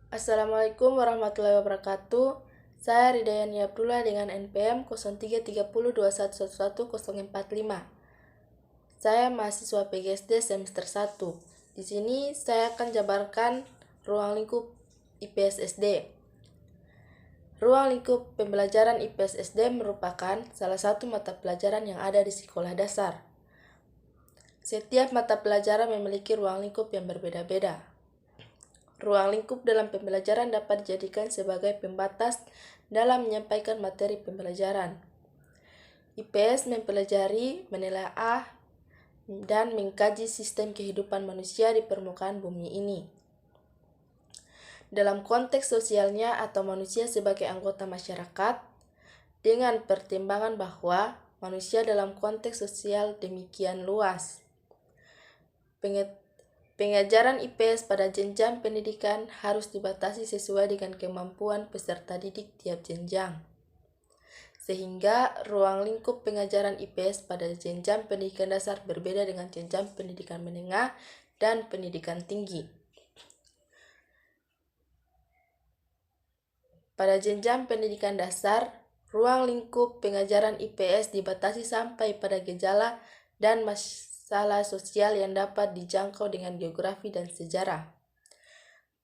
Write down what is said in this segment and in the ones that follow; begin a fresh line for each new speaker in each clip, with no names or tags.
Assalamualaikum warahmatullahi wabarakatuh. Saya Ridayani Abdullah dengan NPM 033021111045. Saya mahasiswa PGSD semester 1. Di sini saya akan jabarkan ruang lingkup IPS SD. Ruang lingkup pembelajaran IPS SD merupakan salah satu mata pelajaran yang ada di sekolah dasar. Setiap mata pelajaran memiliki ruang lingkup yang berbeda-beda. Ruang lingkup dalam pembelajaran dapat dijadikan sebagai pembatas dalam menyampaikan materi pembelajaran. IPS mempelajari, menelaah, dan mengkaji sistem kehidupan manusia di permukaan bumi ini. Dalam konteks sosialnya atau manusia sebagai anggota masyarakat, dengan pertimbangan bahwa manusia dalam konteks sosial demikian luas. Pengajaran IPS pada jenjang pendidikan harus dibatasi sesuai dengan kemampuan peserta didik tiap jenjang. Sehingga ruang lingkup pengajaran IPS pada jenjang pendidikan dasar berbeda dengan jenjang pendidikan menengah dan pendidikan tinggi. Pada jenjang pendidikan dasar, ruang lingkup pengajaran IPS dibatasi sampai pada gejala dan masalah sosial yang dapat dijangkau dengan geografi dan sejarah,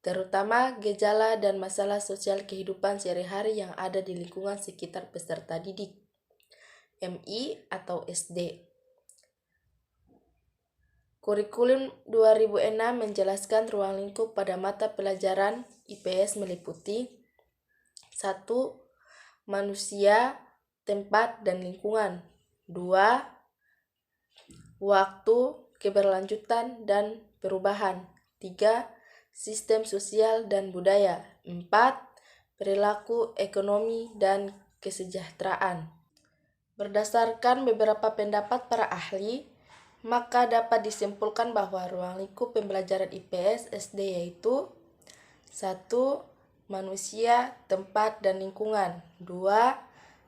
terutama gejala dan masalah sosial kehidupan sehari-hari yang ada di lingkungan sekitar peserta didik, MI atau SD. Kurikulum 2006 menjelaskan ruang lingkup pada mata pelajaran IPS meliputi 1. Manusia, tempat, dan lingkungan. 2. Waktu, keberlanjutan, dan perubahan. 3. Sistem sosial dan budaya. 4. Perilaku, ekonomi, dan kesejahteraan. Berdasarkan beberapa pendapat para ahli, maka dapat disimpulkan bahwa ruang lingkup pembelajaran IPS SD yaitu 1. Manusia, tempat, dan lingkungan. 2.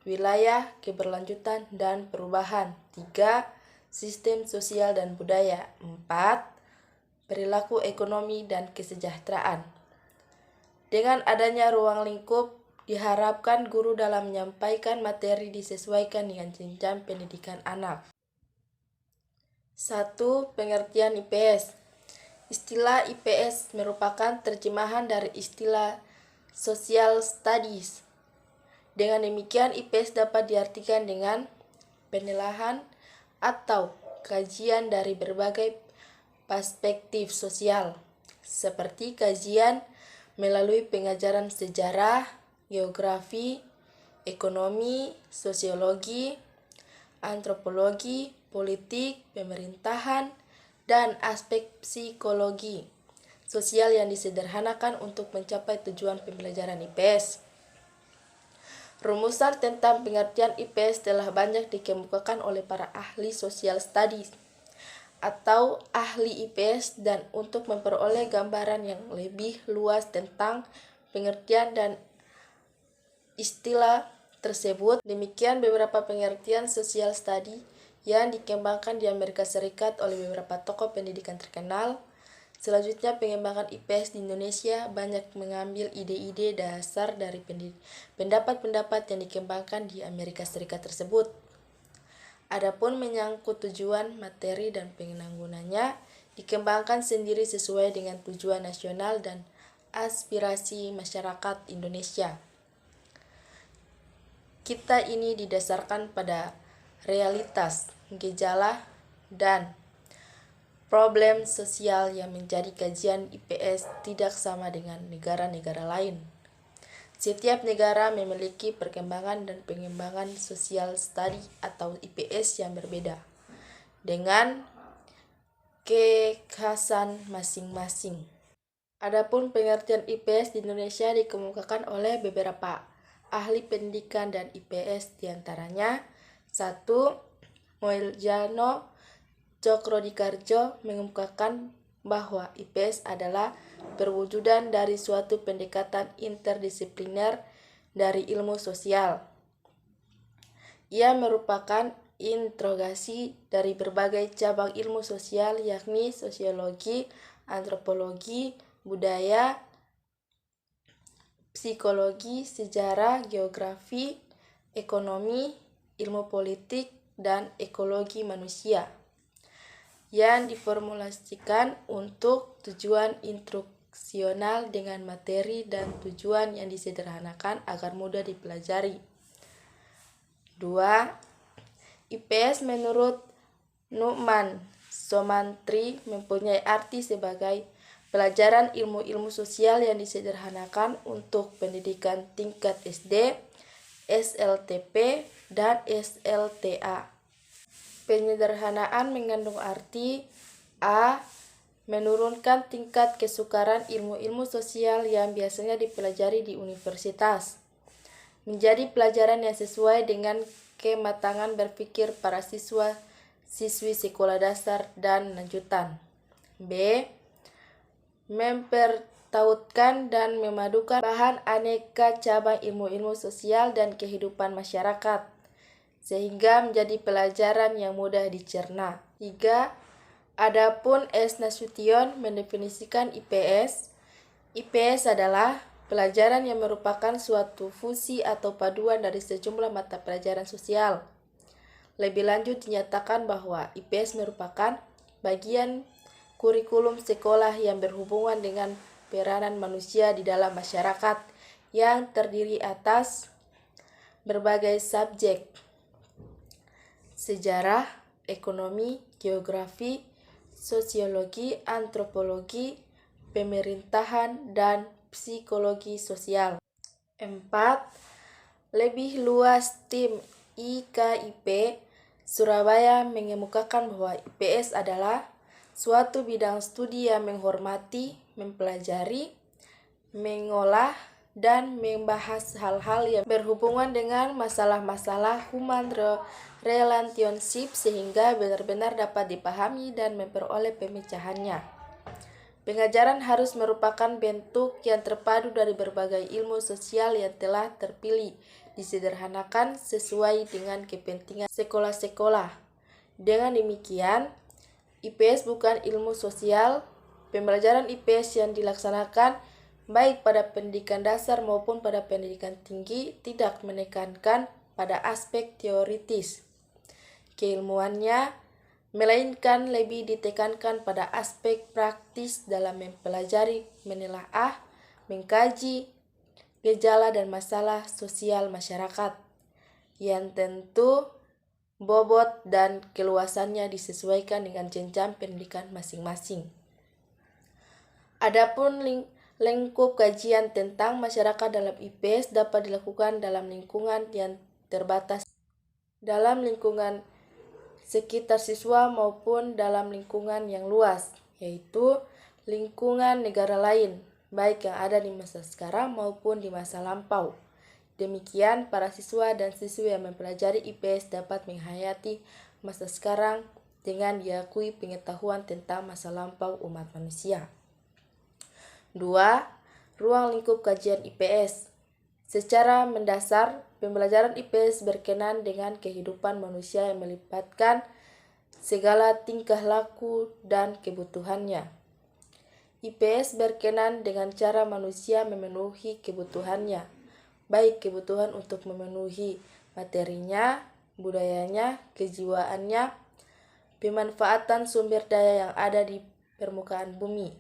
Wilayah, keberlanjutan, dan perubahan. 3. Sistem sosial dan budaya. 4. Perilaku ekonomi dan kesejahteraan. Dengan adanya ruang lingkup, diharapkan guru dalam menyampaikan materi disesuaikan dengan jenjang pendidikan anak. 1. Pengertian IPS. Istilah IPS merupakan terjemahan dari istilah Social Studies. Dengan demikian, IPS dapat diartikan dengan penelaahan atau kajian dari berbagai perspektif sosial, seperti kajian melalui pengajaran sejarah, geografi, ekonomi, sosiologi, antropologi, politik, pemerintahan, dan aspek psikologi sosial yang disederhanakan untuk mencapai tujuan pembelajaran IPS. Rumusan tentang pengertian IPS telah banyak dikemukakan oleh para ahli social studies atau ahli IPS, dan untuk memperoleh gambaran yang lebih luas tentang pengertian dan istilah tersebut, demikian beberapa pengertian social study yang dikembangkan di Amerika Serikat oleh beberapa tokoh pendidikan terkenal. Selanjutnya, pengembangan IPS di Indonesia banyak mengambil ide-ide dasar dari pendapat-pendapat yang dikembangkan di Amerika Serikat tersebut. Adapun menyangkut tujuan, materi, dan penanggungannya, dikembangkan sendiri sesuai dengan tujuan nasional dan aspirasi masyarakat Indonesia. Kita ini didasarkan pada realitas, gejala, dan problem sosial yang menjadi kajian IPS tidak sama dengan negara-negara lain. Setiap negara memiliki perkembangan dan pengembangan social study atau IPS yang berbeda, dengan kekhasan masing-masing. Adapun pengertian IPS di Indonesia dikemukakan oleh beberapa ahli pendidikan dan IPS, diantaranya 1. Moeljano Cokrodikardjo mengemukakan bahwa IPS adalah perwujudan dari suatu pendekatan interdisipliner dari ilmu sosial. Ia merupakan interogasi dari berbagai cabang ilmu sosial, yakni sosiologi, antropologi, budaya, psikologi, sejarah, geografi, ekonomi, ilmu politik, dan ekologi manusia yang diformulasikan untuk tujuan instruksional dengan materi dan tujuan yang disederhanakan agar mudah dipelajari. 2. IPS menurut Nu'man Somantri mempunyai arti sebagai pelajaran ilmu-ilmu sosial yang disederhanakan untuk pendidikan tingkat SD, SLTP, dan SLTA. Penyederhanaan mengandung arti A. Menurunkan tingkat kesukaran ilmu-ilmu sosial yang biasanya dipelajari di universitas, menjadi pelajaran yang sesuai dengan kematangan berpikir para siswi sekolah dasar dan lanjutan. B. Mempertautkan dan memadukan bahan aneka cabang ilmu-ilmu sosial dan kehidupan masyarakat, sehingga menjadi pelajaran yang mudah dicerna. 3. Adapun S. Nasution mendefinisikan IPS. IPS adalah pelajaran yang merupakan suatu fusi atau paduan dari sejumlah mata pelajaran sosial. Lebih lanjut dinyatakan bahwa IPS merupakan bagian kurikulum sekolah yang berhubungan dengan peranan manusia di dalam masyarakat yang terdiri atas berbagai subjek: sejarah, ekonomi, geografi, sosiologi, antropologi, pemerintahan, dan psikologi sosial. 4. Lebih luas, tim IKIP Surabaya mengemukakan bahwa IPS adalah suatu bidang studi yang menghormati, mempelajari, mengolah, dan membahas hal-hal yang berhubungan dengan masalah-masalah human relationship sehingga benar-benar dapat dipahami dan memperoleh pemecahannya. Pengajaran harus merupakan bentuk yang terpadu dari berbagai ilmu sosial yang telah terpilih, disederhanakan sesuai dengan kepentingan sekolah-sekolah. Dengan demikian, IPS bukan ilmu sosial. Pembelajaran IPS yang dilaksanakan baik pada pendidikan dasar maupun pada pendidikan tinggi tidak menekankan pada aspek teoritis keilmuannya, melainkan lebih ditekankan pada aspek praktis dalam mempelajari, menelaah, mengkaji gejala dan masalah sosial masyarakat, yang tentu bobot dan keluasannya disesuaikan dengan jenjang pendidikan masing-masing. Adapun lingkup kajian tentang masyarakat dalam IPS dapat dilakukan dalam lingkungan yang terbatas, dalam lingkungan sekitar siswa maupun dalam lingkungan yang luas, yaitu lingkungan negara lain, baik yang ada di masa sekarang maupun di masa lampau. Demikian, para siswa dan siswi yang mempelajari IPS dapat menghayati masa sekarang dengan diakui pengetahuan tentang masa lampau umat manusia. 2. Ruang lingkup kajian IPS. Secara mendasar, pembelajaran IPS berkenaan dengan kehidupan manusia yang melibatkan segala tingkah laku dan kebutuhannya. IPS berkenaan dengan cara manusia memenuhi kebutuhannya, baik kebutuhan untuk memenuhi materinya, budayanya, kejiwaannya, pemanfaatan sumber daya yang ada di permukaan bumi,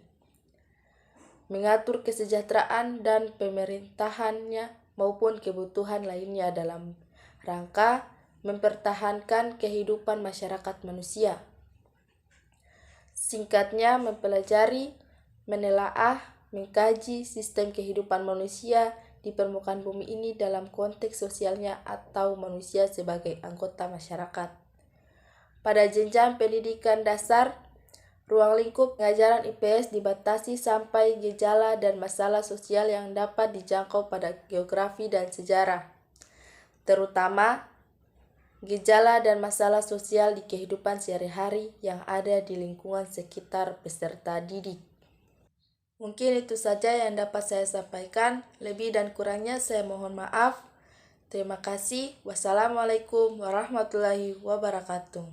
mengatur kesejahteraan dan pemerintahannya maupun kebutuhan lainnya dalam rangka mempertahankan kehidupan masyarakat manusia. Singkatnya, mempelajari, menelaah, mengkaji sistem kehidupan manusia di permukaan bumi ini dalam konteks sosialnya atau manusia sebagai anggota masyarakat. Pada jenjang pendidikan dasar, ruang lingkup pengajaran IPS dibatasi sampai gejala dan masalah sosial yang dapat dijangkau pada geografi dan sejarah, terutama gejala dan masalah sosial di kehidupan sehari-hari yang ada di lingkungan sekitar peserta didik. Mungkin itu saja yang dapat saya sampaikan. Lebih dan kurangnya saya mohon maaf. Terima kasih. Wassalamualaikum warahmatullahi wabarakatuh.